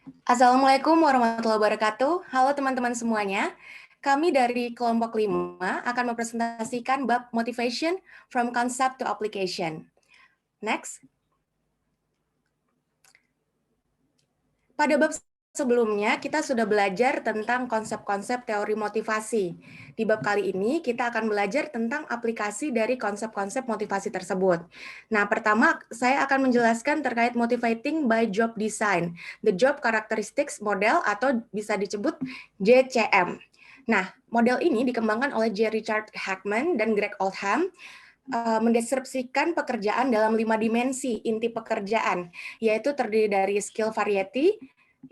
Assalamualaikum warahmatullahi wabarakatuh. Halo teman-teman semuanya. Kami dari kelompok 5 akan mempresentasikan bab Motivation from Concept to Application. Next. Pada bab sebelumnya, kita sudah belajar tentang konsep-konsep teori motivasi. Di bab kali ini, kita akan belajar tentang aplikasi dari konsep-konsep motivasi tersebut. Nah, pertama, saya akan menjelaskan terkait motivating by job design, the job characteristics model atau bisa disebut JCM. Nah, model ini dikembangkan oleh J. Richard Hackman dan Greg Oldham, mendeskripsikan pekerjaan dalam 5 dimensi inti pekerjaan, yaitu terdiri dari skill variety,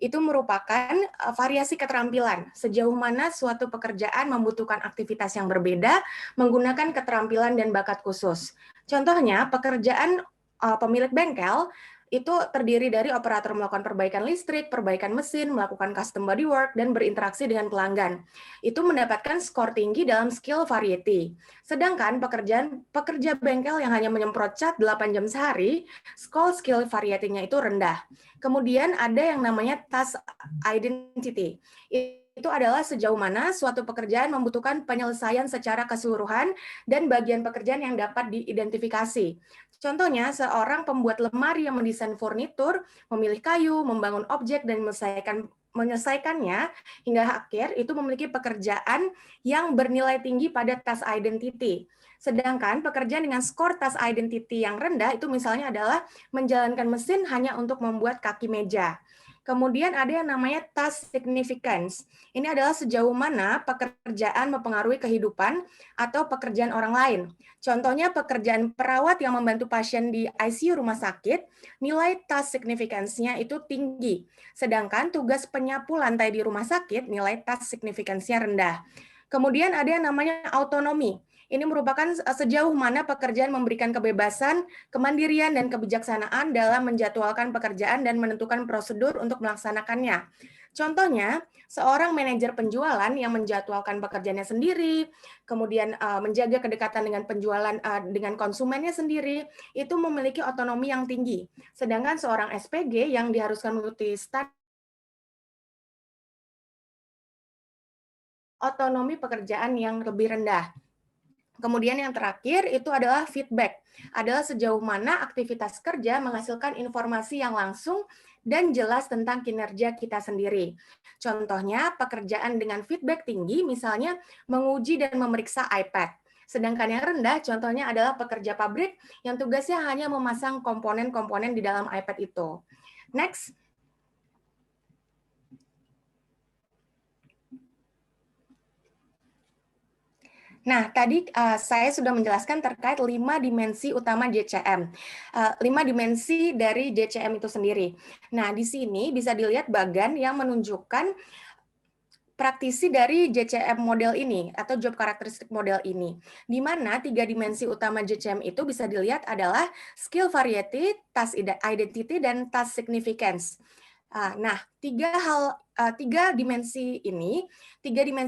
itu merupakan variasi keterampilan, sejauh mana suatu pekerjaan membutuhkan aktivitas yang berbeda menggunakan keterampilan dan bakat khusus. Contohnya, pekerjaan pemilik bengkel itu terdiri dari operator melakukan perbaikan listrik, perbaikan mesin, melakukan custom bodywork, dan berinteraksi dengan pelanggan. Itu mendapatkan skor tinggi dalam skill variety. Sedangkan pekerja bengkel yang hanya menyemprot cat 8 jam sehari, skor skill variety-nya itu rendah. Kemudian ada yang namanya task identity. Itu adalah sejauh mana suatu pekerjaan membutuhkan penyelesaian secara keseluruhan dan bagian pekerjaan yang dapat diidentifikasi. Contohnya, seorang pembuat lemari yang mendesain furnitur, memilih kayu, membangun objek, dan menyelesaikannya hingga akhir itu memiliki pekerjaan yang bernilai tinggi pada task identity. Sedangkan pekerjaan dengan skor task identity yang rendah itu misalnya adalah menjalankan mesin hanya untuk membuat kaki meja. Kemudian ada yang namanya task significance. Ini adalah sejauh mana pekerjaan mempengaruhi kehidupan atau pekerjaan orang lain. Contohnya pekerjaan perawat yang membantu pasien di ICU rumah sakit, nilai task significance-nya itu tinggi. Sedangkan tugas penyapu lantai di rumah sakit, nilai task significance-nya rendah. Kemudian ada yang namanya autonomi. Ini merupakan sejauh mana pekerjaan memberikan kebebasan, kemandirian, dan kebijaksanaan dalam menjadwalkan pekerjaan dan menentukan prosedur untuk melaksanakannya. Contohnya, seorang manajer penjualan yang menjadwalkan pekerjaannya sendiri, kemudian menjaga kedekatan dengan penjualan dengan konsumennya sendiri, itu memiliki otonomi yang tinggi. Sedangkan seorang SPG yang diharuskan mengikuti standar otonomi pekerjaan yang lebih rendah. Kemudian yang terakhir itu adalah feedback. Adalah sejauh mana aktivitas kerja menghasilkan informasi yang langsung dan jelas tentang kinerja kita sendiri. Contohnya pekerjaan dengan feedback tinggi misalnya menguji dan memeriksa iPad. Sedangkan yang rendah contohnya adalah pekerja pabrik yang tugasnya hanya memasang komponen-komponen di dalam iPad itu. Next. Nah, tadi saya sudah menjelaskan terkait 5 dimensi utama JCM. 5 dimensi dari JCM itu sendiri. Nah, di sini bisa dilihat bagan yang menunjukkan praktisi dari JCM model ini atau job characteristic model ini. Di mana 3 dimensi utama JCM itu bisa dilihat adalah skill variety, task identity, dan task significance. Nah, tiga dimensi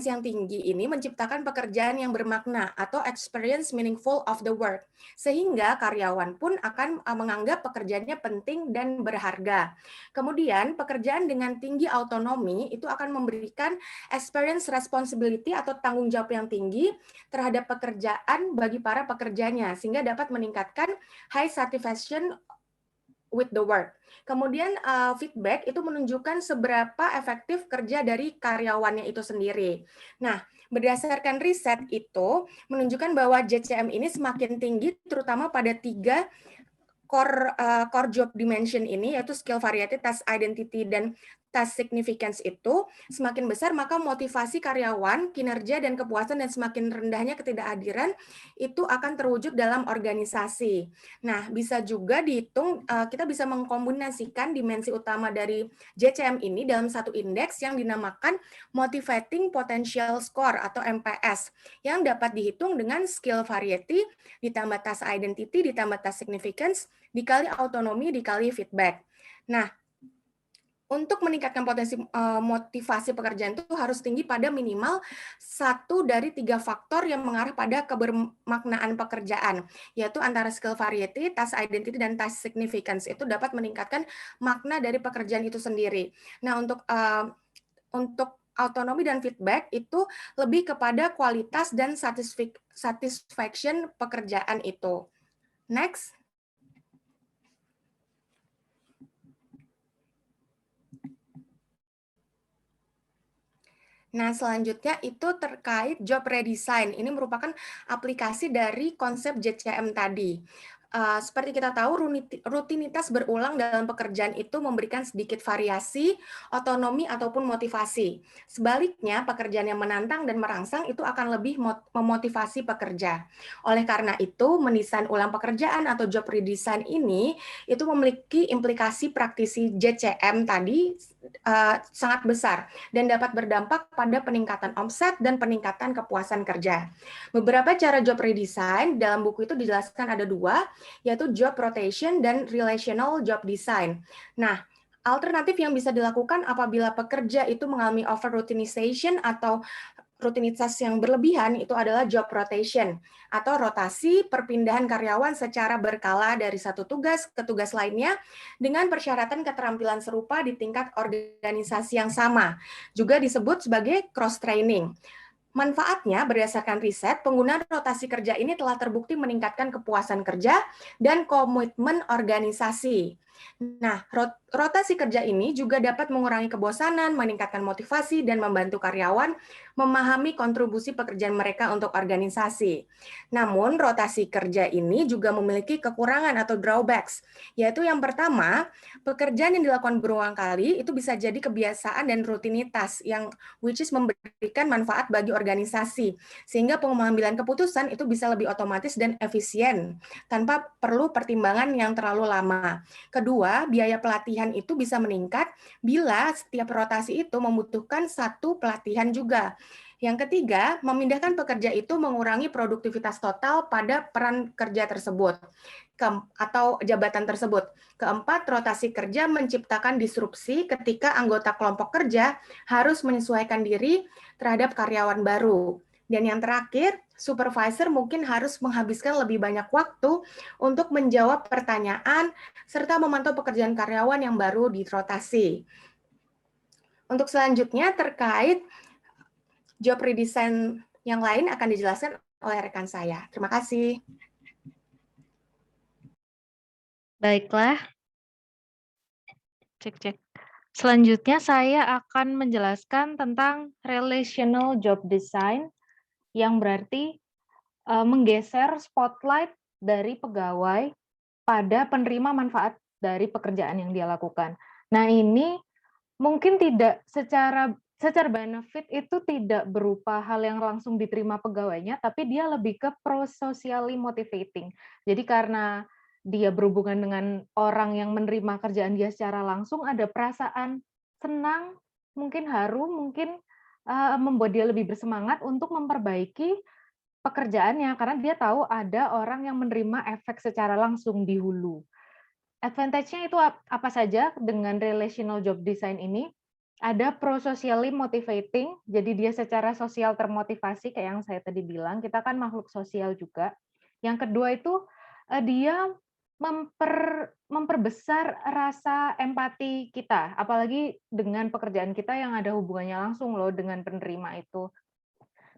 yang tinggi ini menciptakan pekerjaan yang bermakna atau experience meaningful of the work, sehingga karyawan pun akan menganggap pekerjaannya penting dan berharga. Kemudian, pekerjaan dengan tinggi autonomi itu akan memberikan experience responsibility atau tanggung jawab yang tinggi terhadap pekerjaan bagi para pekerjanya, sehingga dapat meningkatkan high satisfaction with the work. Kemudian feedback itu menunjukkan seberapa efektif kerja dari karyawannya itu sendiri. Nah, berdasarkan riset itu menunjukkan bahwa JCM ini semakin tinggi terutama pada 3 core job dimension ini, yaitu skill variety, task identity, dan task significance itu semakin besar, maka motivasi karyawan, kinerja, dan kepuasan, dan semakin rendahnya ketidakhadiran itu akan terwujud dalam organisasi. Nah, bisa juga dihitung, kita bisa mengkombinasikan dimensi utama dari JCM ini dalam satu indeks yang dinamakan Motivating Potential Score atau MPS, yang dapat dihitung dengan skill variety, ditambah task identity, ditambah task significance, dikali autonomi, dikali feedback. Nah, Untuk meningkatkan potensi motivasi pekerjaan itu harus tinggi pada minimal 1 dari 3 faktor yang mengarah pada kebermaknaan pekerjaan, yaitu antara skill variety, task identity, dan task significance. Itu dapat meningkatkan makna dari pekerjaan itu sendiri. Nah, untuk autonomi dan feedback itu lebih kepada kualitas dan satisfaction pekerjaan itu. Next. Nah, selanjutnya itu terkait job redesign. Ini merupakan aplikasi dari konsep JCM tadi. Seperti kita tahu, rutinitas berulang dalam pekerjaan itu memberikan sedikit variasi, otonomi, ataupun motivasi. Sebaliknya, pekerjaan yang menantang dan merangsang itu akan lebih memotivasi pekerja. Oleh karena itu, mendesain ulang pekerjaan atau job redesign ini itu memiliki implikasi praktisi JCM tadi sangat besar dan dapat berdampak pada peningkatan omset dan peningkatan kepuasan kerja. Beberapa cara job redesign dalam buku itu dijelaskan ada 2, yaitu job rotation dan relational job design. Nah, alternatif yang bisa dilakukan apabila pekerja itu mengalami over routinization atau rutinitas yang berlebihan itu adalah job rotation atau rotasi perpindahan karyawan secara berkala dari satu tugas ke tugas lainnya dengan persyaratan keterampilan serupa di tingkat organisasi yang sama. Juga disebut sebagai cross training. Manfaatnya, berdasarkan riset, penggunaan rotasi kerja ini telah terbukti meningkatkan kepuasan kerja dan komitmen organisasi. Nah, rotasi kerja ini juga dapat mengurangi kebosanan, meningkatkan motivasi, dan membantu karyawan memahami kontribusi pekerjaan mereka untuk organisasi. Namun, rotasi kerja ini juga memiliki kekurangan atau drawbacks, yaitu yang pertama, pekerjaan yang dilakukan berulang kali itu bisa jadi kebiasaan dan rutinitas yang which is memberikan manfaat bagi organisasi, sehingga pengambilan keputusan itu bisa lebih otomatis dan efisien, tanpa perlu pertimbangan yang terlalu lama. Kedua, biaya pelatihan itu bisa meningkat bila setiap rotasi itu membutuhkan satu pelatihan juga. Yang ketiga, memindahkan pekerja itu mengurangi produktivitas total pada peran kerja tersebut atau jabatan tersebut. Keempat, rotasi kerja menciptakan disrupsi ketika anggota kelompok kerja harus menyesuaikan diri terhadap karyawan baru. Dan yang terakhir, supervisor mungkin harus menghabiskan lebih banyak waktu untuk menjawab pertanyaan serta memantau pekerjaan karyawan yang baru dirotasi. Untuk selanjutnya terkait job redesign yang lain akan dijelaskan oleh rekan saya. Terima kasih. Baiklah. Cek. Selanjutnya saya akan menjelaskan tentang relational job design yang berarti menggeser spotlight dari pegawai pada penerima manfaat dari pekerjaan yang dia lakukan. Nah, ini mungkin tidak secara benefit itu tidak berupa hal yang langsung diterima pegawainya, tapi dia lebih ke pro-socially motivating. Jadi karena dia berhubungan dengan orang yang menerima kerjaan dia secara langsung, ada perasaan senang, mungkin haru, mungkin membuat dia lebih bersemangat untuk memperbaiki pekerjaannya, karena dia tahu ada orang yang menerima efek secara langsung di hulu. Advantage-nya itu apa saja dengan relational job design ini? Ada pro-socially motivating, jadi dia secara sosial termotivasi, kayak yang saya tadi bilang, kita kan makhluk sosial juga. Yang kedua itu, dia memperbesar rasa empati kita, apalagi dengan pekerjaan kita yang ada hubungannya langsung loh dengan penerima itu.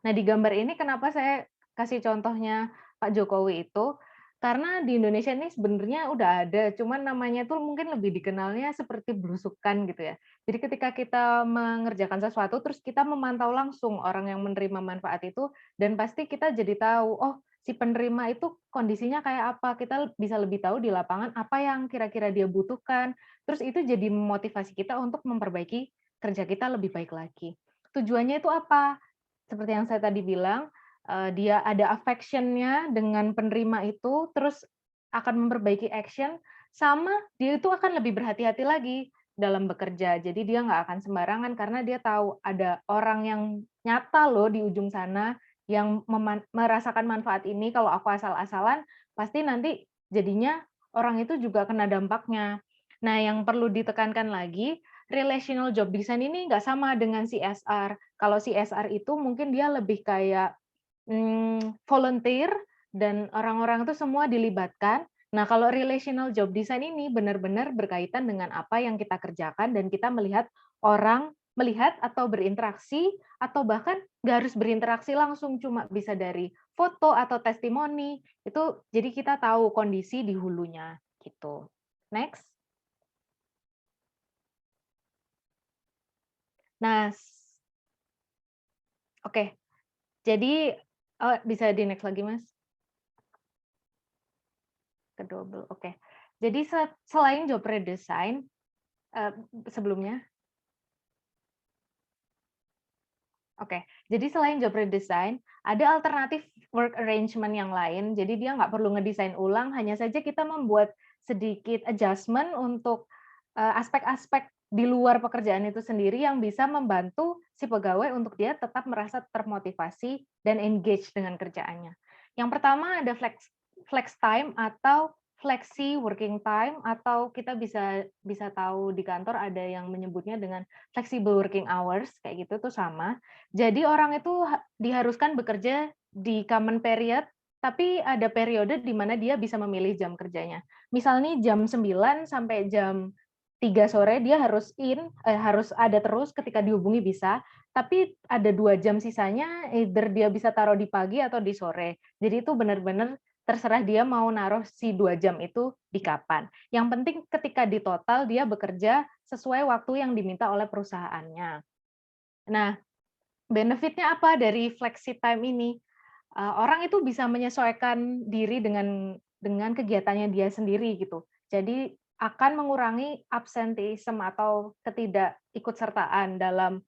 Nah, di gambar ini kenapa saya kasih contohnya Pak Jokowi itu, karena di Indonesia ini sebenarnya udah ada, cuman namanya tuh mungkin lebih dikenalnya seperti belusukan gitu ya. Jadi ketika kita mengerjakan sesuatu, terus kita memantau langsung orang yang menerima manfaat itu, dan pasti kita jadi tahu, oh si penerima itu kondisinya kayak apa, kita bisa lebih tahu di lapangan apa yang kira-kira dia butuhkan, terus itu jadi memotivasi kita untuk memperbaiki kerja kita lebih baik lagi. Tujuannya itu apa? Seperti yang saya tadi bilang, dia ada affection-nya dengan penerima itu, terus akan memperbaiki action, sama dia itu akan lebih berhati-hati lagi dalam bekerja. Jadi dia nggak akan sembarangan karena dia tahu ada orang yang nyata loh di ujung sana yang merasakan manfaat ini. Kalau aku asal-asalan, pasti nanti jadinya orang itu juga kena dampaknya. Nah, yang perlu ditekankan lagi, relational job design ini nggak sama dengan CSR. Kalau CSR itu mungkin dia lebih kayak volunteer dan orang-orang itu semua dilibatkan. Nah, kalau relational job design ini benar-benar berkaitan dengan apa yang kita kerjakan dan kita melihat orang melihat atau berinteraksi atau bahkan nggak harus berinteraksi langsung, cuma bisa dari foto atau testimoni. Itu jadi kita tahu kondisi di hulunya gitu. Next. Nah, oke. Jadi bisa di next lagi, Mas? Ke double, oke. Jadi selain job redesign, sebelumnya? Oke, jadi selain job redesign, ada alternatif work arrangement yang lain. Jadi dia nggak perlu ngedesain ulang, hanya saja kita membuat sedikit adjustment untuk aspek-aspek di luar pekerjaan itu sendiri yang bisa membantu si pegawai untuk dia tetap merasa termotivasi dan engage dengan kerjaannya. Yang pertama ada flex time atau flexi working time, atau kita bisa tahu di kantor ada yang menyebutnya dengan flexible working hours, kayak gitu tuh sama. Jadi orang itu diharuskan bekerja di common period, tapi ada periode di mana dia bisa memilih jam kerjanya. Misalnya jam 9 sampai jam 3 sore dia harus ada terus, ketika dihubungi bisa, tapi ada 2 jam sisanya either dia bisa taruh di pagi atau di sore. Jadi itu benar-benar terserah dia mau naruh si 2 jam itu di kapan. Yang penting ketika di total dia bekerja sesuai waktu yang diminta oleh perusahaannya. Nah, benefit-nya apa dari flexi time ini? Orang itu bisa menyesuaikan diri dengan kegiatannya dia sendiri gitu. Jadi akan mengurangi absenteeism atau ketidakikutsertaan dalam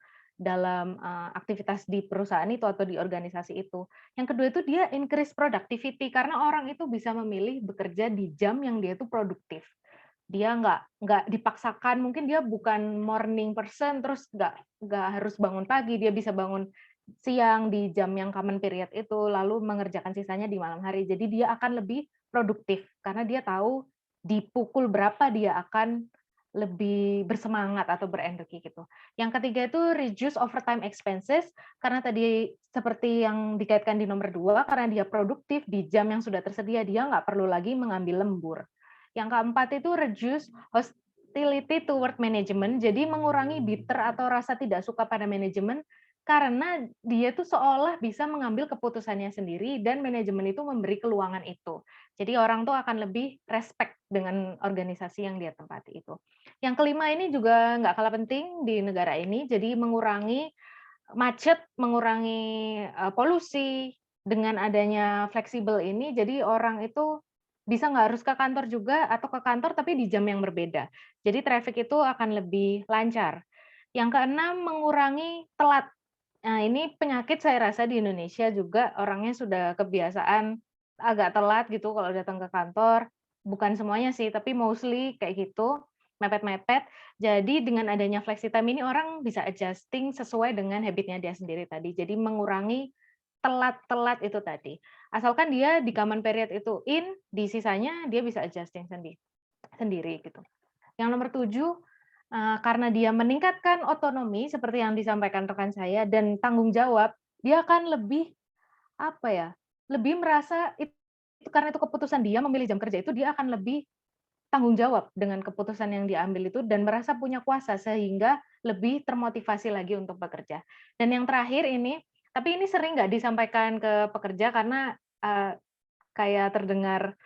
aktivitas di perusahaan itu atau di organisasi itu. Yang kedua itu dia increase productivity karena orang itu bisa memilih bekerja di jam yang dia itu produktif. Dia nggak dipaksakan, mungkin dia bukan morning person terus nggak harus bangun pagi, dia bisa bangun siang di jam yang common period itu, lalu mengerjakan sisanya di malam hari. Jadi dia akan lebih produktif karena dia tahu di pukul berapa dia akan lebih bersemangat atau berenergi gitu. Yang ketiga itu reduce overtime expenses, karena tadi seperti yang dikaitkan di nomor 2, karena dia produktif di jam yang sudah tersedia, dia nggak perlu lagi mengambil lembur. Yang keempat itu reduce hostility toward management, jadi mengurangi bitter atau rasa tidak suka pada manajemen, karena dia tuh seolah bisa mengambil keputusannya sendiri dan manajemen itu memberi keluangan itu. Jadi orang tuh akan lebih respect dengan organisasi yang dia tempati itu. Yang kelima ini juga nggak kalah penting di negara ini, jadi mengurangi macet, mengurangi polusi. Dengan adanya fleksibel ini, jadi orang itu bisa nggak harus ke kantor juga atau ke kantor tapi di jam yang berbeda. Jadi traffic itu akan lebih lancar. Yang keenam, mengurangi telat. Nah, ini penyakit saya rasa di Indonesia juga orangnya sudah kebiasaan agak telat gitu kalau datang ke kantor. Bukan semuanya sih, tapi mostly kayak gitu, mepet-mepet. Jadi dengan adanya flexi time ini orang bisa adjusting sesuai dengan habitnya dia sendiri tadi. Jadi mengurangi telat-telat itu tadi. Asalkan dia di common period itu di sisanya dia bisa adjusting sendiri gitu. Yang nomor 7, karena dia meningkatkan otonomi seperti yang disampaikan rekan saya dan tanggung jawab, dia akan lebih, apa ya, lebih merasa itu karena itu keputusan dia memilih jam kerja itu, dia akan lebih tanggung jawab dengan keputusan yang diambil itu dan merasa punya kuasa sehingga lebih termotivasi lagi untuk bekerja. Dan yang terakhir ini, tapi ini sering nggak disampaikan ke pekerja karena, kayak terdengar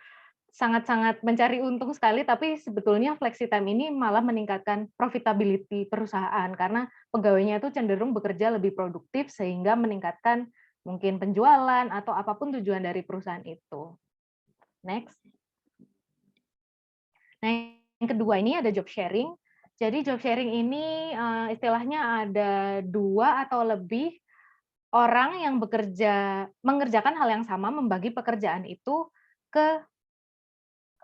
sangat-sangat mencari untung sekali, tapi sebetulnya flexi time ini malah meningkatkan profitability perusahaan, karena pegawainya itu cenderung bekerja lebih produktif sehingga meningkatkan mungkin penjualan atau apapun tujuan dari perusahaan itu. Next. Nah, yang kedua ini ada job sharing. Jadi job sharing ini istilahnya ada 2 atau lebih orang yang mengerjakan hal yang sama, membagi pekerjaan itu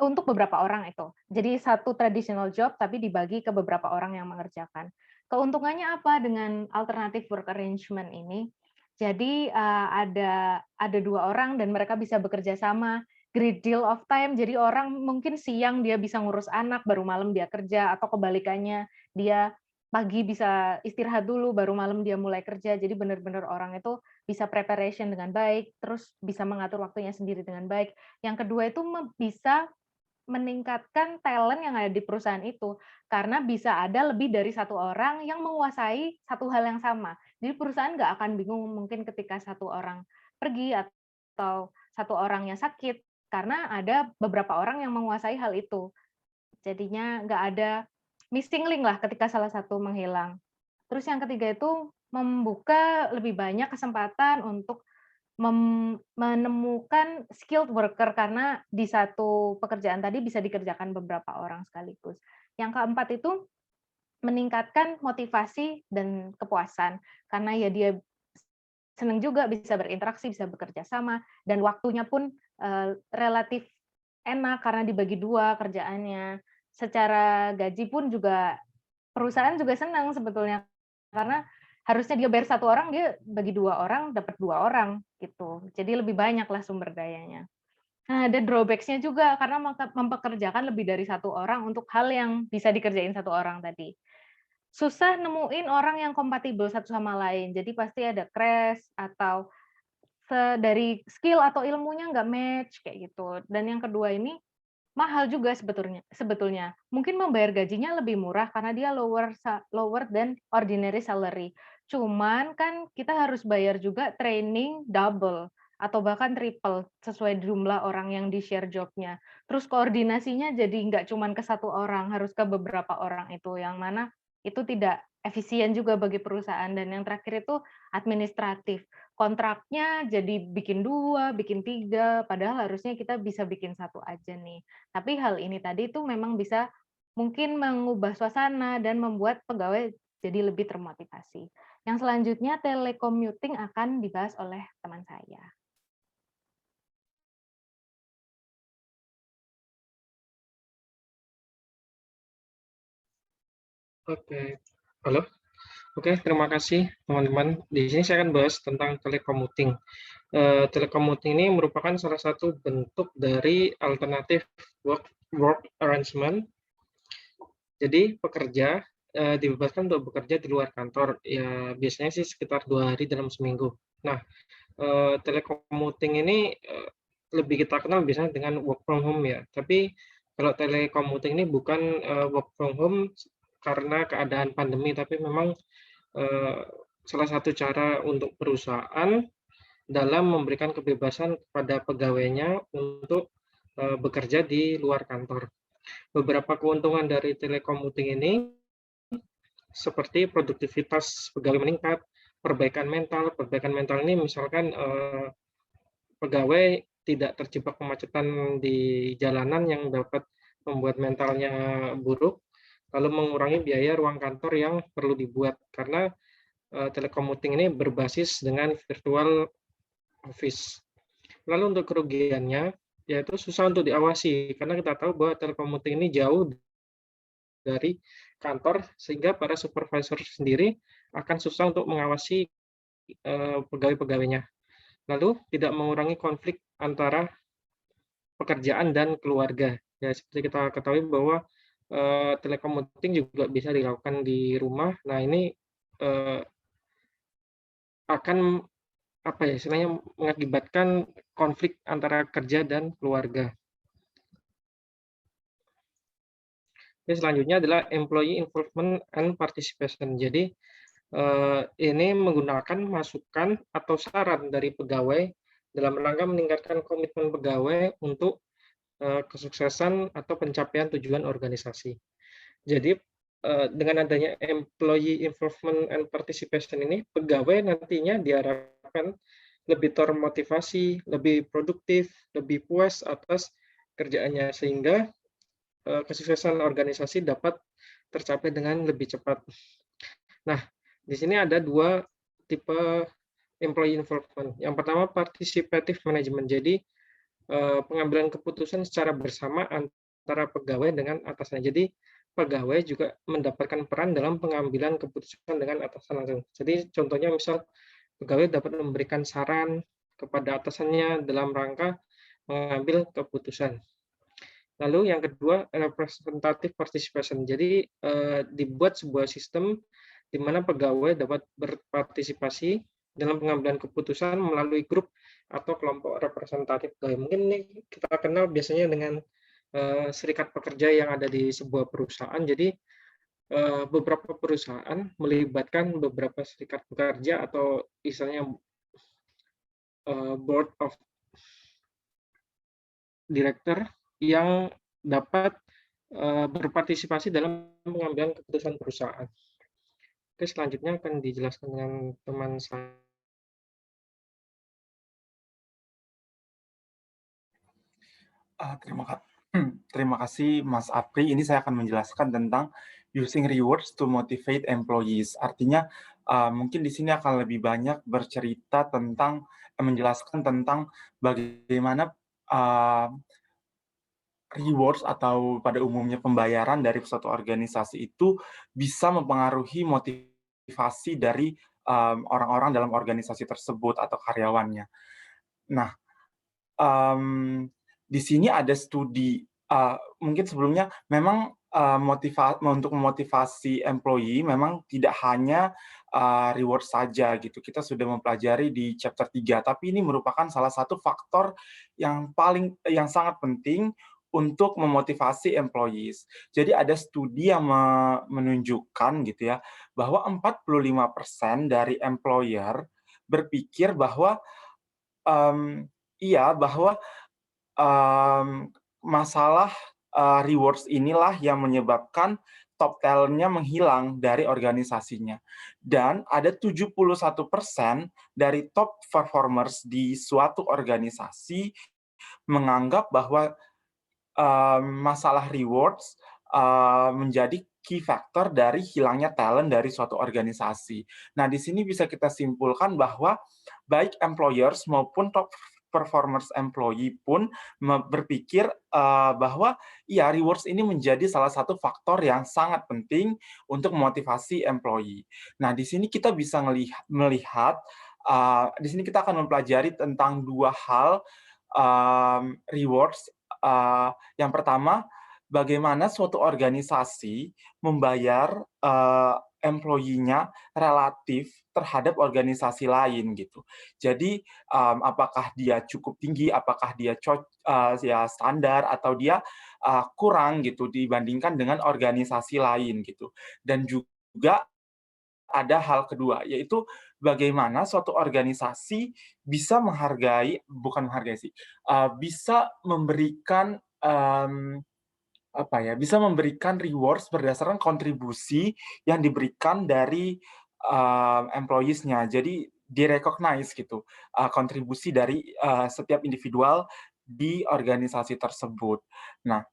untuk beberapa orang itu. Jadi satu traditional job tapi dibagi ke beberapa orang yang mengerjakan. Keuntungannya apa dengan alternative work arrangement ini? Jadi ada 2 orang dan mereka bisa bekerja sama, great deal of time. Jadi orang mungkin siang dia bisa ngurus anak, baru malam dia kerja, atau kebalikannya dia pagi bisa istirahat dulu, baru malam dia mulai kerja. Jadi benar-benar orang itu bisa preparation dengan baik, terus bisa mengatur waktunya sendiri dengan baik. Yang kedua itu bisa meningkatkan talent yang ada di perusahaan itu, karena bisa ada lebih dari satu orang yang menguasai satu hal yang sama. Jadi perusahaan nggak akan bingung mungkin ketika satu orang pergi atau satu orangnya sakit, karena ada beberapa orang yang menguasai hal itu. Jadinya nggak ada missing link lah ketika salah satu menghilang. Terus yang ketiga itu membuka lebih banyak kesempatan untuk menemukan skilled worker karena di satu pekerjaan tadi bisa dikerjakan beberapa orang sekaligus. Yang keempat itu meningkatkan motivasi dan kepuasan karena ya dia senang juga bisa berinteraksi, bisa bekerja sama, dan waktunya pun relatif enak karena dibagi 2 kerjaannya. Secara gaji pun juga perusahaan juga senang sebetulnya, karena harusnya dia bayar 1 orang, dia bagi 2 orang, dapat 2 orang, gitu. Jadi lebih banyaklah sumber dayanya. Nah, ada drawback-nya juga karena mempekerjakan lebih dari 1 orang untuk hal yang bisa dikerjain 1 orang tadi. Susah nemuin orang yang kompatibel satu sama lain, jadi pasti ada crash atau dari skill atau ilmunya nggak match, kayak gitu. Dan yang kedua ini, mahal juga sebetulnya. Mungkin membayar gajinya lebih murah karena dia lower than ordinary salary. Cuman kan kita harus bayar juga training double atau bahkan triple sesuai jumlah orang yang di-share job-nya. Terus koordinasinya jadi nggak cuman ke 1 orang, harus ke beberapa orang itu, yang mana itu tidak efisien juga bagi perusahaan. Dan yang terakhir itu administratif. Kontraknya jadi bikin 2, bikin 3, padahal harusnya kita bisa bikin 1 aja nih. Tapi hal ini tadi itu memang bisa mungkin mengubah suasana dan membuat pegawai jadi lebih termotivasi. Yang selanjutnya telecommuting akan dibahas oleh teman saya. Oke, halo. Oke, terima kasih teman-teman. Di sini saya akan bahas tentang telecommuting. Telecommuting ini merupakan salah satu bentuk dari alternatif work arrangement. Jadi pekerja dibebaskan untuk bekerja di luar kantor. Ya biasanya sih sekitar 2 hari dalam seminggu. Nah, telecommuting ini lebih kita kenal biasanya dengan work from home ya. Tapi kalau telecommuting ini bukan work from home karena keadaan pandemi, tapi memang salah satu cara untuk perusahaan dalam memberikan kebebasan kepada pegawainya untuk bekerja di luar kantor. Beberapa keuntungan dari telecommuting ini seperti produktivitas pegawai meningkat, perbaikan mental. Perbaikan mental ini misalkan pegawai tidak terjebak kemacetan di jalanan yang dapat membuat mentalnya buruk, lalu mengurangi biaya ruang kantor yang perlu dibuat karena telecommuting ini berbasis dengan virtual office. Lalu untuk kerugiannya, yaitu susah untuk diawasi karena kita tahu bahwa telecommuting ini jauh dari kantor sehingga para supervisor sendiri akan susah untuk mengawasi pegawai-pegawainya. Lalu tidak mengurangi konflik antara pekerjaan dan keluarga. Ya seperti kita ketahui bahwa telecommuting juga bisa dilakukan di rumah. Nah ini akan apa ya istilahnya mengakibatkan konflik antara kerja dan keluarga. Oke, selanjutnya adalah employee involvement and participation. Jadi ini menggunakan masukan atau saran dari pegawai dalam rangka meningkatkan komitmen pegawai untuk kesuksesan atau pencapaian tujuan organisasi. Jadi dengan adanya employee involvement and participation ini, pegawai nantinya diharapkan lebih termotivasi, lebih produktif, lebih puas atas kerjaannya sehingga kesuksesan organisasi dapat tercapai dengan lebih cepat. Nah, di sini ada 2 tipe employee involvement. Yang pertama participative management. Jadi pengambilan keputusan secara bersama antara pegawai dengan atasannya. Jadi pegawai juga mendapatkan peran dalam pengambilan keputusan dengan atasan langsung. Jadi contohnya misal pegawai dapat memberikan saran kepada atasannya dalam rangka mengambil keputusan. Lalu yang kedua, representative participation. Jadi dibuat sebuah sistem di mana pegawai dapat berpartisipasi dalam pengambilan keputusan melalui grup atau kelompok representatif pegawai. Mungkin ini kita kenal biasanya dengan serikat pekerja yang ada di sebuah perusahaan. Jadi beberapa perusahaan melibatkan beberapa serikat pekerja atau istilahnya board of director yang dapat berpartisipasi dalam pengambilan keputusan perusahaan. Oke, selanjutnya akan dijelaskan dengan teman saya. Terima kasih Mas Apri. Ini saya akan menjelaskan tentang using rewards to motivate employees. Artinya mungkin di sini akan lebih banyak bercerita tentang menjelaskan tentang bagaimana rewards atau pada umumnya pembayaran dari suatu organisasi itu bisa mempengaruhi motivasi dari orang-orang dalam organisasi tersebut atau karyawannya. Nah, di sini ada studi, mungkin sebelumnya memang untuk memotivasi employee memang tidak hanya reward saja gitu. Kita sudah mempelajari di chapter 3, tapi ini merupakan salah satu faktor yang sangat penting untuk memotivasi employees. Jadi ada studi yang menunjukkan gitu ya, bahwa 45% dari employer berpikir bahwa bahwa masalah rewards inilah yang menyebabkan top talent-nya menghilang dari organisasinya. Dan ada 71% dari top performers di suatu organisasi menganggap bahwa masalah rewards menjadi key factor dari hilangnya talent dari suatu organisasi. Nah, di sini bisa kita simpulkan bahwa baik employers maupun top performers employee pun berpikir bahwa ya rewards ini menjadi salah satu faktor yang sangat penting untuk memotivasi employee. Nah, di sini kita bisa melihat di sini kita akan mempelajari tentang dua hal rewards. Yang pertama, bagaimana suatu organisasi membayar employee-nya relatif terhadap organisasi lain gitu. Jadi apakah dia cukup tinggi, apakah dia ya standar atau dia kurang gitu dibandingkan dengan organisasi lain gitu. Dan juga ada hal kedua, yaitu bagaimana suatu organisasi bisa bisa memberikan bisa memberikan rewards berdasarkan kontribusi yang diberikan dari employees-nya. Jadi di-recognize gitu kontribusi dari setiap individual di organisasi tersebut. Nah,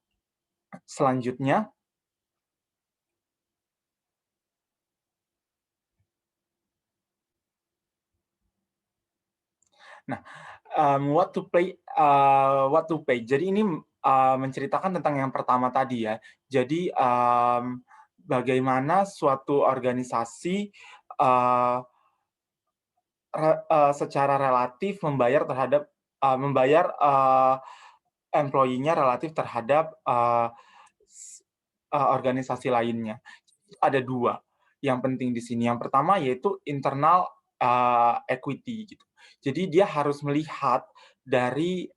selanjutnya what to pay. Jadi ini menceritakan tentang yang pertama tadi ya. Jadi bagaimana suatu organisasi secara relatif membayar employee-nya relatif terhadap organisasi lainnya. Ada dua yang penting di sini. Yang pertama yaitu internal equity gitu. Jadi dia harus melihat dari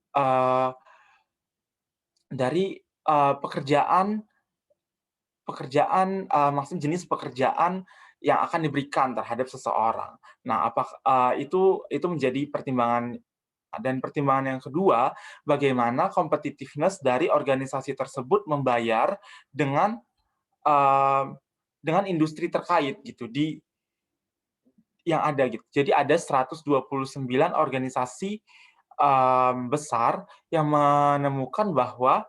maksudnya jenis pekerjaan yang akan diberikan terhadap seseorang. Nah, itu menjadi pertimbangan. Dan pertimbangan yang kedua, bagaimana competitiveness dari organisasi tersebut membayar dengan industri terkait gitu yang ada gitu. Jadi ada 129 organisasi besar yang menemukan bahwa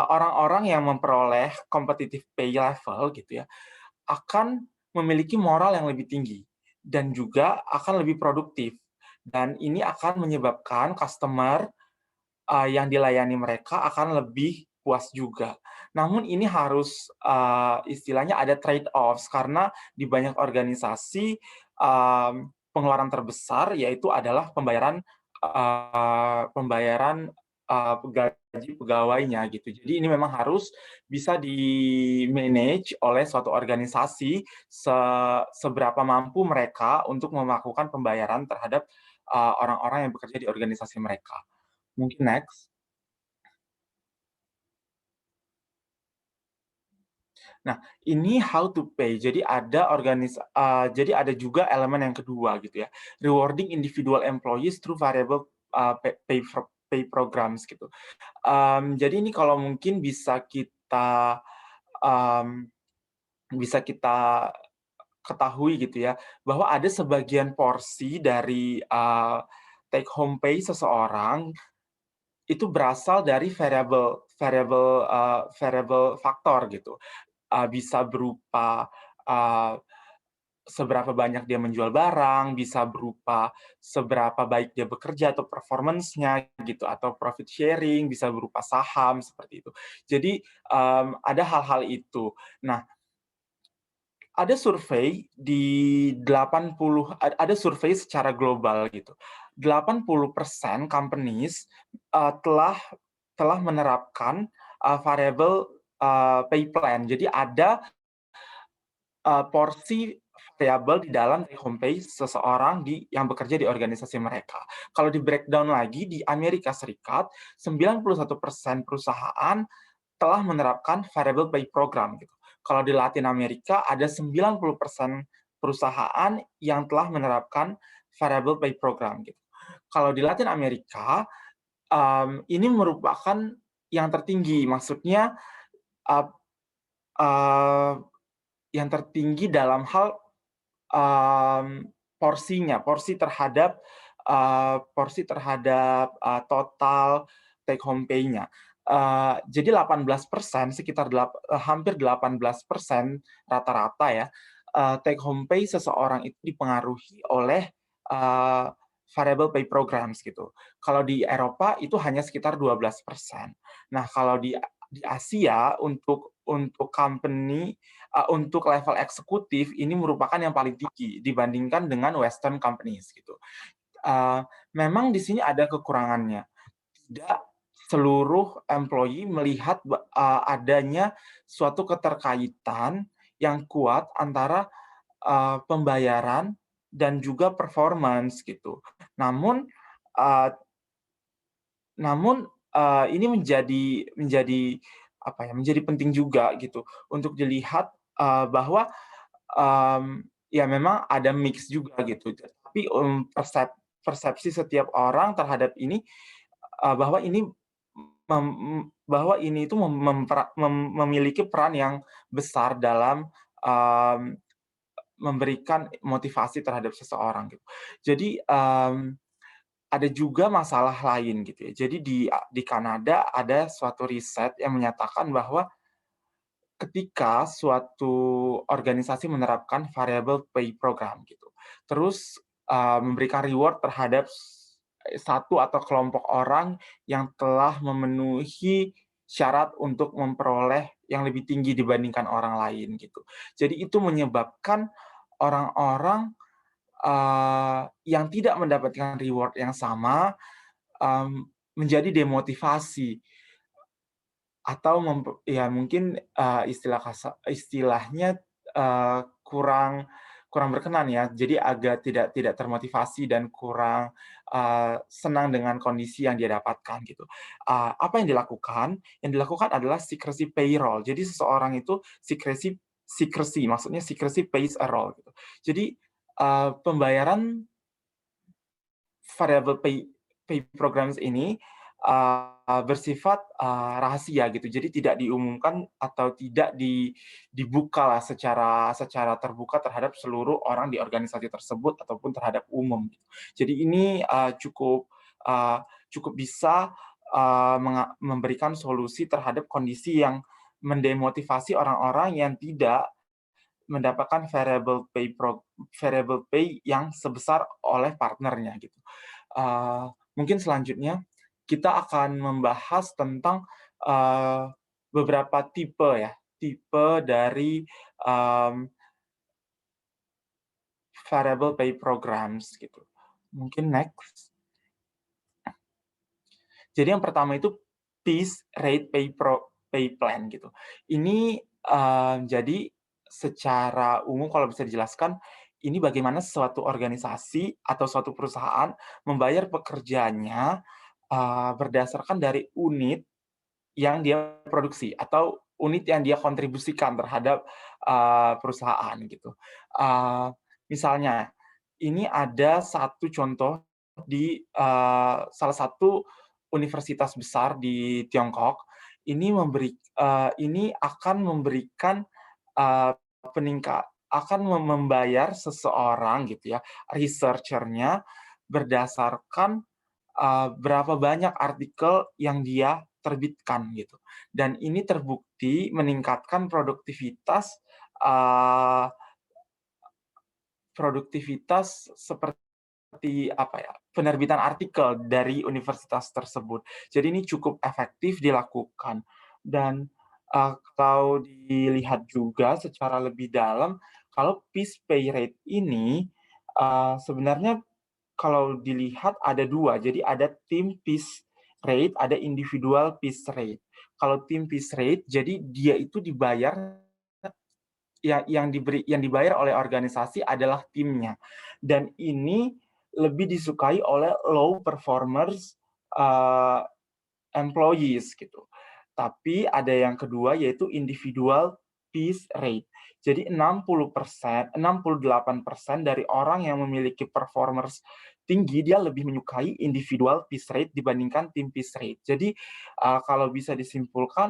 orang-orang yang memperoleh competitive pay level gitu ya akan memiliki moral yang lebih tinggi dan juga akan lebih produktif, dan ini akan menyebabkan customer yang dilayani mereka akan lebih puas juga. Namun ini harus istilahnya ada trade-offs, karena di banyak organisasi pengeluaran terbesar yaitu adalah pembayaran pembayaran gaji pegawainya gitu. Jadi ini memang harus bisa di-manage oleh suatu organisasi seberapa mampu mereka untuk melakukan pembayaran terhadap orang-orang yang bekerja di organisasi mereka. Mungkin next. Nah, ini how to pay. Jadi ada juga elemen yang kedua gitu ya. Rewarding individual employees through variable pay programs gitu. Jadi ini kalau mungkin bisa kita ketahui gitu ya, bahwa ada sebagian porsi dari take home pay seseorang itu berasal dari variable faktor gitu. Bisa berupa seberapa banyak dia menjual barang, bisa berupa seberapa baik dia bekerja atau performance-nya gitu, atau profit sharing, bisa berupa saham seperti itu. Jadi ada hal-hal itu. Nah, ada survei ada survei secara global gitu. 80% companies telah menerapkan variable pay plan. Jadi ada porsi variabel di dalam take home pay seseorang yang bekerja di organisasi mereka. Kalau di breakdown lagi di Amerika Serikat, 91% perusahaan telah menerapkan variable pay program gitu. Kalau di Latin Amerika ada 90% perusahaan yang telah menerapkan variable pay program gitu. Kalau di Latin Amerika ini merupakan yang tertinggi, maksudnya uh, uh, yang tertinggi dalam hal porsi terhadap total take home pay-nya. Jadi 18%, hampir 18% rata-rata ya, take home pay seseorang itu dipengaruhi oleh variable pay programs gitu. Kalau di Eropa itu hanya sekitar 12%. Nah, kalau di Asia untuk company untuk level eksekutif ini merupakan yang paling tinggi dibandingkan dengan Western companies gitu. Memang di sini ada kekurangannya. Tidak seluruh employee melihat adanya suatu keterkaitan yang kuat antara pembayaran dan juga performance gitu. Namun ini menjadi penting juga gitu untuk dilihat bahwa ya memang ada mix juga gitu. Tapi persepsi setiap orang terhadap ini bahwa ini itu memiliki peran yang besar dalam memberikan motivasi terhadap seseorang gitu. Jadi ada juga masalah lain gitu ya. Jadi di Kanada ada suatu riset yang menyatakan bahwa ketika suatu organisasi menerapkan variable pay program gitu, terus memberikan reward terhadap satu atau kelompok orang yang telah memenuhi syarat untuk memperoleh yang lebih tinggi dibandingkan orang lain gitu. Jadi itu menyebabkan orang-orang yang tidak mendapatkan reward yang sama menjadi demotivasi atau ya mungkin istilahnya kurang berkenan ya. Jadi agak tidak termotivasi dan kurang senang dengan kondisi yang dia dapatkan gitu. Apa yang dilakukan? Yang dilakukan adalah secrecy payroll. Jadi seseorang itu secrecy maksudnya secrecy pays a role gitu. Jadi pembayaran variable pay programs ini bersifat rahasia gitu. Jadi tidak diumumkan atau tidak dibuka lah secara terbuka terhadap seluruh orang di organisasi tersebut ataupun terhadap umum. Jadi ini cukup bisa memberikan solusi terhadap kondisi yang mendemotivasi orang-orang yang tidak mendapatkan variable pay yang sebesar oleh partnernya gitu. Mungkin selanjutnya kita akan membahas tentang beberapa tipe dari variable pay programs gitu. Mungkin next. Jadi yang pertama itu piece rate pay plan gitu. Ini jadi secara umum kalau bisa dijelaskan, ini bagaimana suatu organisasi atau suatu perusahaan membayar pekerjanya berdasarkan dari unit yang dia produksi atau unit yang dia kontribusikan terhadap perusahaan gitu. Misalnya, ini ada satu contoh di salah satu universitas besar di Tiongkok. Ini akan memberikan akan membayar seseorang gitu ya, researcher-nya berdasarkan berapa banyak artikel yang dia terbitkan gitu. Dan ini terbukti meningkatkan eee, produktivitas seperti apa ya, penerbitan artikel dari universitas tersebut. Jadi ini cukup efektif dilakukan. Dan kalau dilihat juga secara lebih dalam, kalau piece pay rate ini sebenarnya kalau dilihat ada 2, jadi ada team piece rate, ada individual piece rate. Kalau team piece rate, jadi dia itu dibayar yang dibayar oleh organisasi adalah timnya. Dan ini lebih disukai oleh low performers eee, employees gitu. Tapi ada yang kedua yaitu individual piece rate. Jadi 68% dari orang yang memiliki performance tinggi, dia lebih menyukai individual piece rate dibandingkan team piece rate. Jadi, kalau bisa disimpulkan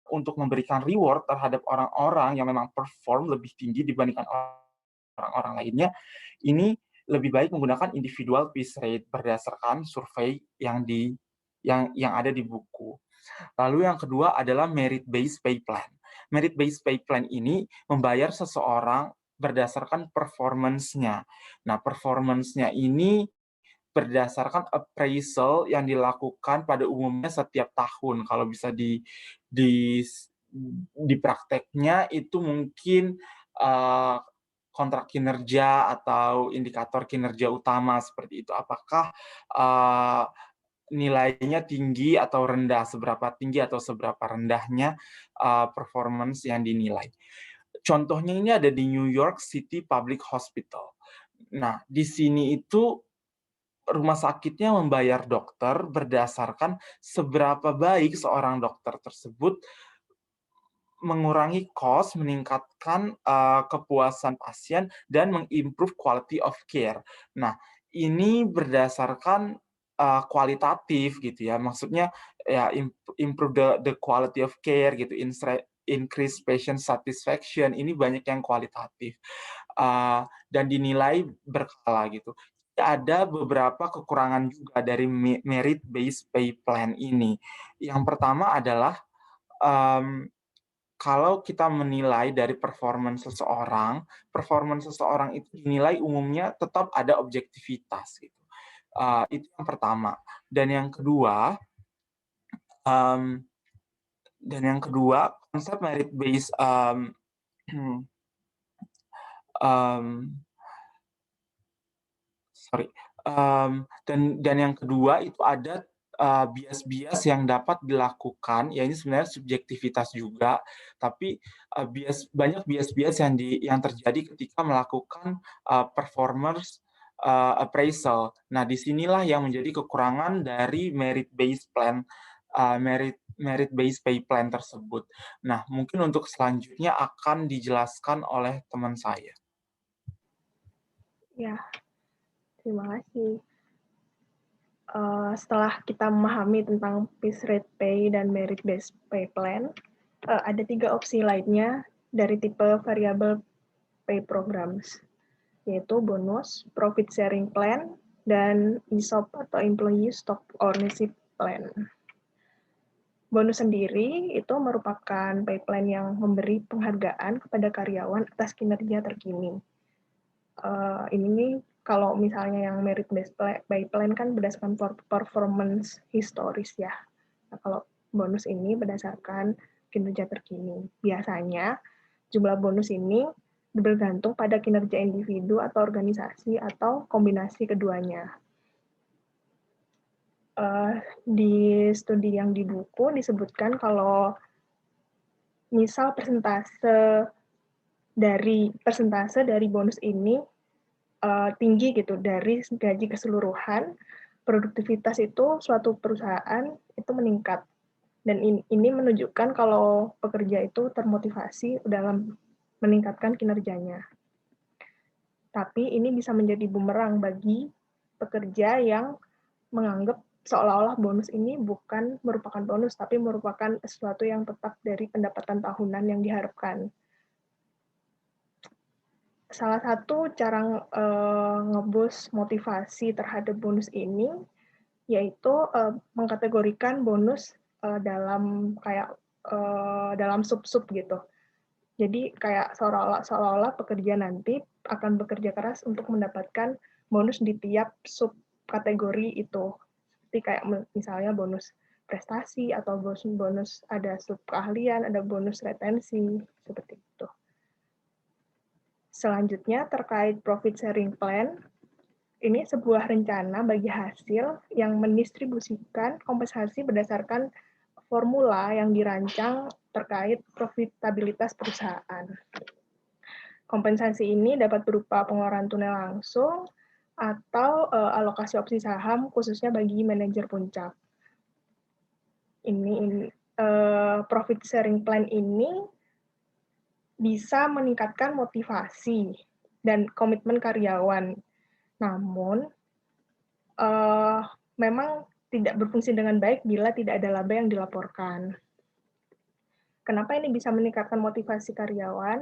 untuk memberikan reward terhadap orang-orang yang memang perform lebih tinggi dibandingkan orang-orang lainnya, ini lebih baik menggunakan individual piece rate berdasarkan survei yang ada di buku. Lalu yang kedua adalah merit based pay plan. Merit based pay plan ini membayar seseorang berdasarkan performance-nya. Nah, performance-nya ini berdasarkan appraisal yang dilakukan pada umumnya setiap tahun. Kalau bisa di di prakteknya itu mungkin, eee, kontrak kinerja atau indikator kinerja utama seperti itu. Apakah, eee, nilainya tinggi atau rendah, seberapa tinggi atau seberapa rendahnya, performance yang dinilai. Contohnya ini ada di New York City Public Hospital. Nah, di sini itu rumah sakitnya membayar dokter berdasarkan seberapa baik seorang dokter tersebut mengurangi cost, meningkatkan, kepuasan pasien, dan meng-improve quality of care. Nah, ini berdasarkan, kualitatif gitu ya, maksudnya ya improve the quality of care gitu, increase patient satisfaction, ini banyak yang kualitatif, dan dinilai berkala gitu. Ada beberapa kekurangan juga dari merit based pay plan ini. Yang pertama adalah, mmm kalau kita menilai dari performance seseorang itu dinilai umumnya tetap ada objektivitas gitu. Itu yang pertama. Dan yang kedua, mmm, konsep merit based, mmm, sorry, dan yang kedua itu ada, bias-bias yang dapat dilakukan, ya ini sebenarnya subjektivitas juga, tapi, banyak bias-bias yang terjadi ketika melakukan, performance, appraisal. Nah, disinilah yang menjadi kekurangan dari merit based plan, merit based pay plan tersebut. Nah, mungkin untuk selanjutnya akan dijelaskan oleh teman saya. Ya, terima kasih. Setelah kita memahami tentang piece rate pay dan merit based pay plan, ada 3 opsi lainnya dari tipe variable pay programs, yaitu bonus, profit sharing plan, dan ESOP atau Employee Stock Ownership Plan. Bonus sendiri itu merupakan pay plan yang memberi penghargaan kepada karyawan atas kinerja terkini. Ini kalau misalnya yang merit based pay plan kan berdasarkan performance historis ya. Nah, kalau bonus ini berdasarkan kinerja terkini. Biasanya jumlah bonus ini bergantung pada kinerja individu atau organisasi atau kombinasi keduanya. Di studi yang di buku disebutkan kalau misal persentase dari bonus ini tinggi gitu dari gaji keseluruhan, produktivitas itu suatu perusahaan itu meningkat. Dan ini menunjukkan kalau pekerja itu termotivasi dalam meningkatkan kinerjanya. Tapi ini bisa menjadi bumerang bagi pekerja yang menganggap seolah-olah bonus ini bukan merupakan bonus, tapi merupakan sesuatu yang tetap dari pendapatan tahunan yang diharapkan. Salah satu cara ngeboost motivasi terhadap bonus ini yaitu mengkategorikan bonus dalam dalam sub-sub gitu. Jadi kayak seolah-olah pekerja nanti akan bekerja keras untuk mendapatkan bonus di tiap sub kategori itu. Seperti kayak misalnya bonus prestasi atau bonus ada sub keahlian, ada bonus retensi, seperti itu. Selanjutnya terkait profit sharing plan, ini sebuah rencana bagi hasil yang mendistribusikan kompensasi berdasarkan formula yang dirancang terkait profitabilitas perusahaan. Kompensasi ini dapat berupa pengeluaran tunai langsung atau alokasi opsi saham khususnya bagi manajer puncak. Profit sharing plan ini bisa meningkatkan motivasi dan komitmen karyawan. Namun, memang tidak berfungsi dengan baik bila tidak ada laba yang dilaporkan. Kenapa ini bisa meningkatkan motivasi karyawan?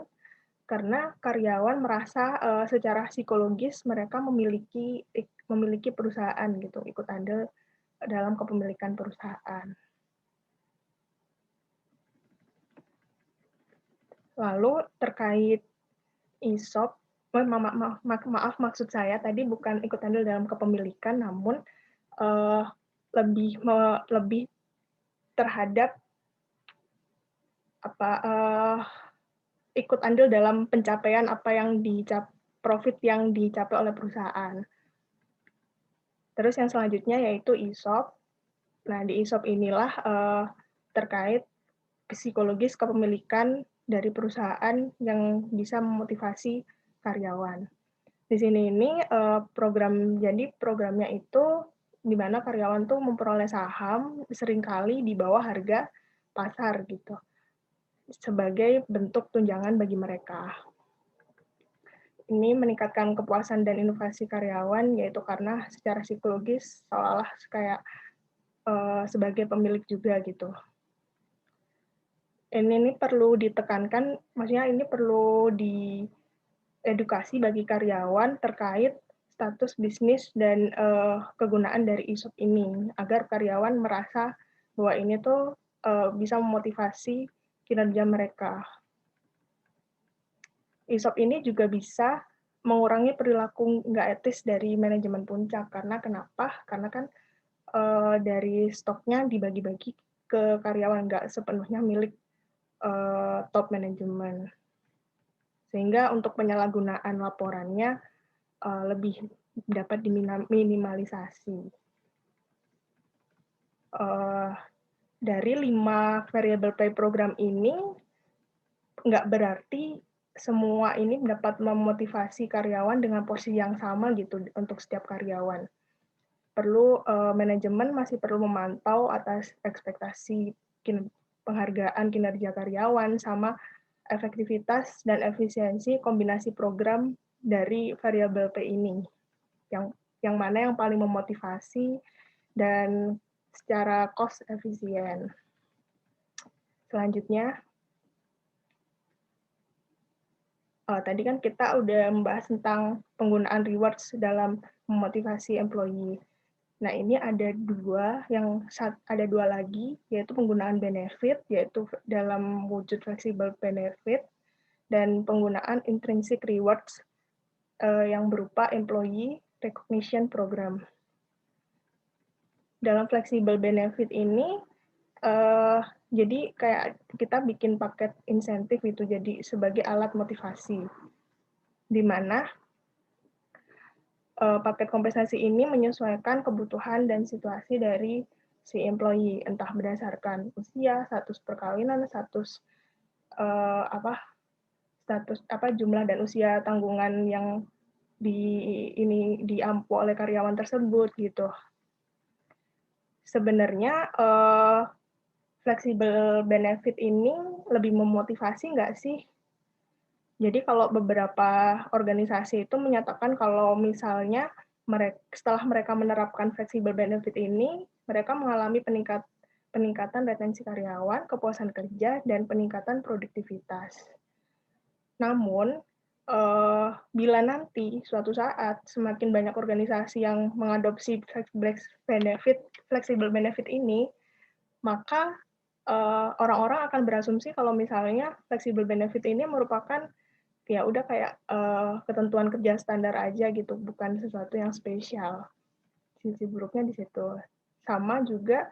Karena karyawan merasa secara psikologis mereka memiliki perusahaan gitu, ikut andil dalam kepemilikan perusahaan. Lalu terkait ESOP, maaf maksud saya tadi bukan ikut andil dalam kepemilikan, namun lebih terhadap ikut andil dalam pencapaian profit yang dicapai oleh perusahaan. Terus yang selanjutnya yaitu ESOP. Nah, di ESOP inilah terkait psikologis kepemilikan dari perusahaan yang bisa memotivasi karyawan. Di sini programnya itu di mana karyawan tuh memperoleh saham seringkali di bawah harga pasar gitu, sebagai bentuk tunjangan bagi mereka. Ini meningkatkan kepuasan dan inovasi karyawan, yaitu karena secara psikologis seolah-olah kayak sebagai pemilik juga gitu. Ini perlu ditekankan, maksudnya ini perlu diedukasi bagi karyawan terkait status bisnis dan kegunaan dari ESOP ini, agar karyawan merasa bahwa ini tuh bisa memotivasi kinerja mereka. ESOP ini juga bisa mengurangi perilaku nggak etis dari manajemen puncak. Karena kenapa? Karena kan dari stoknya dibagi-bagi ke karyawan, nggak sepenuhnya milik top manajemen. Sehingga untuk penyalahgunaan laporannya lebih dapat diminimalisasi. Dari 5 variable pay program ini, nggak berarti semua ini dapat memotivasi karyawan dengan porsi yang sama gitu untuk setiap karyawan. Manajemen masih perlu memantau atas ekspektasi penghargaan kinerja karyawan sama efektivitas dan efisiensi kombinasi program dari variabel P ini. Yang mana yang paling memotivasi dan secara cost efisien. Selanjutnya, tadi kan kita udah membahas tentang penggunaan rewards dalam memotivasi employee. Nah, ini ada dua lagi, yaitu penggunaan benefit, yaitu dalam wujud flexible benefit, dan penggunaan intrinsic rewards yang berupa employee recognition program. Dalam flexible benefit ini, jadi kayak kita bikin paket insentif itu jadi sebagai alat motivasi, di mana paket kompensasi ini menyesuaikan kebutuhan dan situasi dari si employee, entah berdasarkan usia, status perkawinan, status jumlah dan usia tanggungan yang diampu oleh karyawan tersebut gitu. Sebenarnya flexible benefit ini lebih memotivasi nggak sih? Jadi kalau beberapa organisasi itu menyatakan kalau misalnya setelah mereka menerapkan flexible benefit ini, mereka mengalami peningkatan retensi karyawan, kepuasan kerja, dan peningkatan produktivitas. Namun, bila nanti suatu saat semakin banyak organisasi yang mengadopsi flexible benefit ini, maka orang-orang akan berasumsi kalau misalnya flexible benefit ini merupakan ya udah kayak ketentuan kerja standar aja gitu, bukan sesuatu yang spesial. Sisi buruknya di situ. Sama juga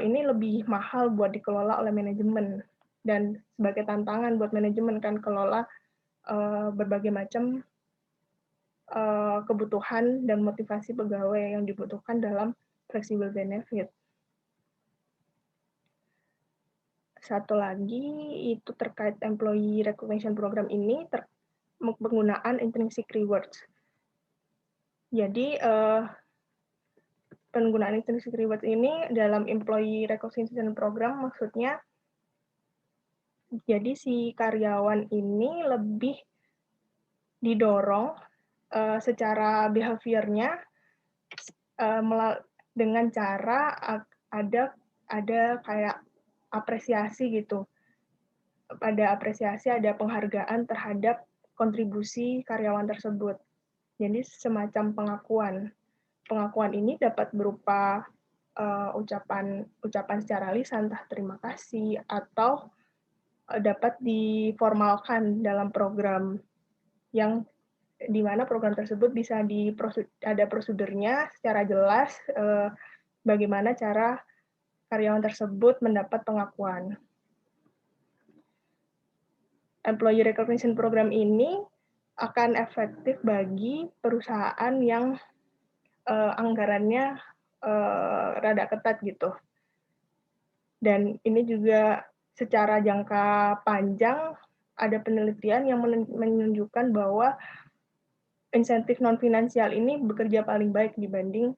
ini lebih mahal buat dikelola oleh manajemen, dan sebagai tantangan buat manajemen kan kelola berbagai macam kebutuhan dan motivasi pegawai yang dibutuhkan dalam flexible benefit. Satu lagi itu terkait employee recognition program ini penggunaan intrinsic rewards. Jadi penggunaan intrinsic rewards ini dalam employee recognition program maksudnya jadi si karyawan ini lebih didorong secara behaviornya dengan cara ada kayak apresiasi gitu. Pada apresiasi ada penghargaan terhadap kontribusi karyawan tersebut. Jadi semacam pengakuan. Pengakuan ini dapat berupa ucapan secara lisan, entah terima kasih, atau dapat diformalkan dalam program yang di mana program tersebut bisa ada prosedurnya secara jelas bagaimana cara karyawan tersebut mendapat pengakuan. Employee recognition program ini akan efektif bagi perusahaan yang anggarannya rada ketat gitu. Dan ini juga secara jangka panjang ada penelitian yang menunjukkan bahwa insentif non-finansial ini bekerja paling baik dibanding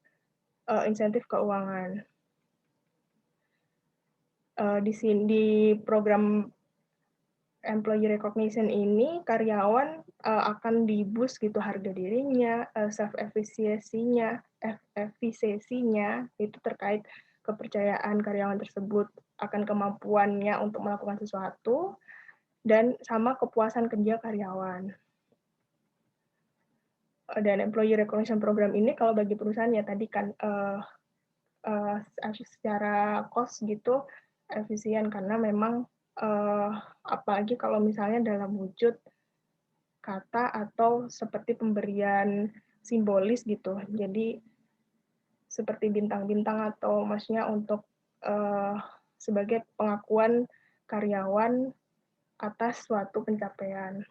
insentif keuangan. Di program employee recognition ini karyawan akan di-boost gitu harga dirinya, self-efisiensinya itu terkait kepercayaan karyawan tersebut akan kemampuannya untuk melakukan sesuatu, dan sama kepuasan kerja karyawan. Dan employee recognition program ini kalau bagi perusahaan ya tadi kan secara cost gitu efisien karena memang apalagi kalau misalnya dalam wujud kata atau seperti pemberian simbolis gitu. Jadi seperti bintang-bintang atau maksudnya untuk sebagai pengakuan karyawan atas suatu pencapaian.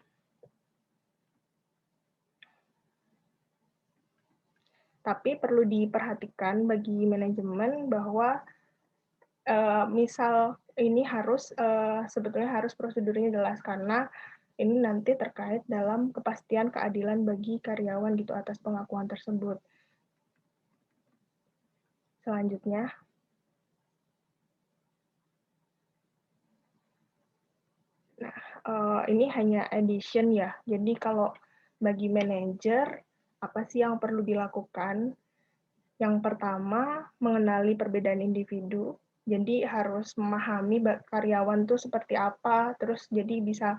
Tapi perlu diperhatikan bagi manajemen bahwa misal ini sebetulnya harus prosedurnya jelas karena ini nanti terkait dalam kepastian keadilan bagi karyawan gitu atas pengakuan tersebut. Selanjutnya, ini hanya addition ya. Jadi kalau bagi manajer apa sih yang perlu dilakukan? Yang pertama, mengenali perbedaan individu. Jadi harus memahami karyawan itu seperti apa, terus jadi bisa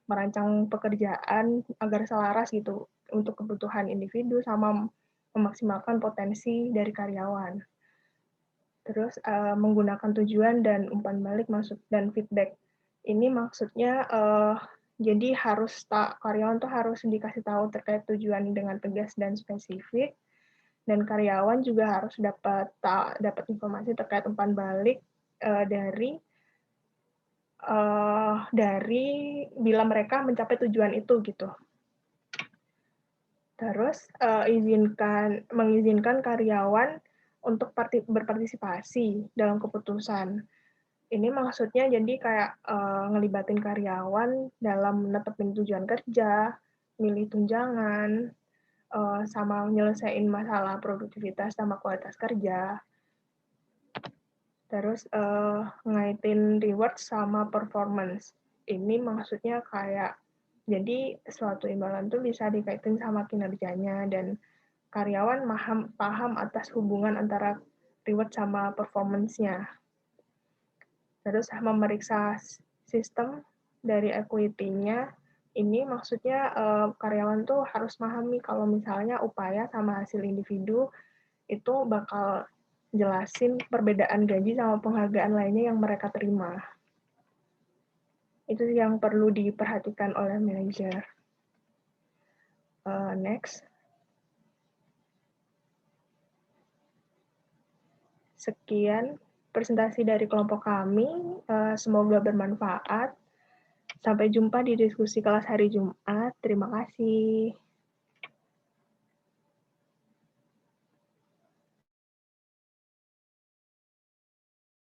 merancang pekerjaan agar selaras gitu untuk kebutuhan individu sama memaksimalkan potensi dari karyawan. Terus menggunakan tujuan dan umpan balik dan feedback. Ini maksudnya jadi karyawan tuh harus dikasih tahu terkait tujuan dengan tegas dan spesifik, dan karyawan juga harus dapat informasi terkait umpan balik dari bila mereka mencapai tujuan itu gitu. Terus mengizinkan karyawan untuk berpartisipasi dalam keputusan. Ini maksudnya jadi kayak ngelibatin karyawan dalam netepin tujuan kerja, milih tunjangan, sama nyelesain masalah produktivitas sama kualitas kerja. Terus ngaitin reward sama performance. Ini maksudnya kayak jadi suatu imbalan tuh bisa dikaitin sama kinerjanya dan karyawan paham atas hubungan antara reward sama performance-nya. Terus memeriksa sistem dari equity-nya. Ini maksudnya karyawan tuh harus memahami kalau misalnya upaya sama hasil individu itu bakal jelasin perbedaan gaji sama penghargaan lainnya yang mereka terima. Itu yang perlu diperhatikan oleh manajer. Next. Sekian presentasi dari kelompok kami. Semoga bermanfaat. Sampai jumpa di diskusi kelas hari Jumat. Terima kasih.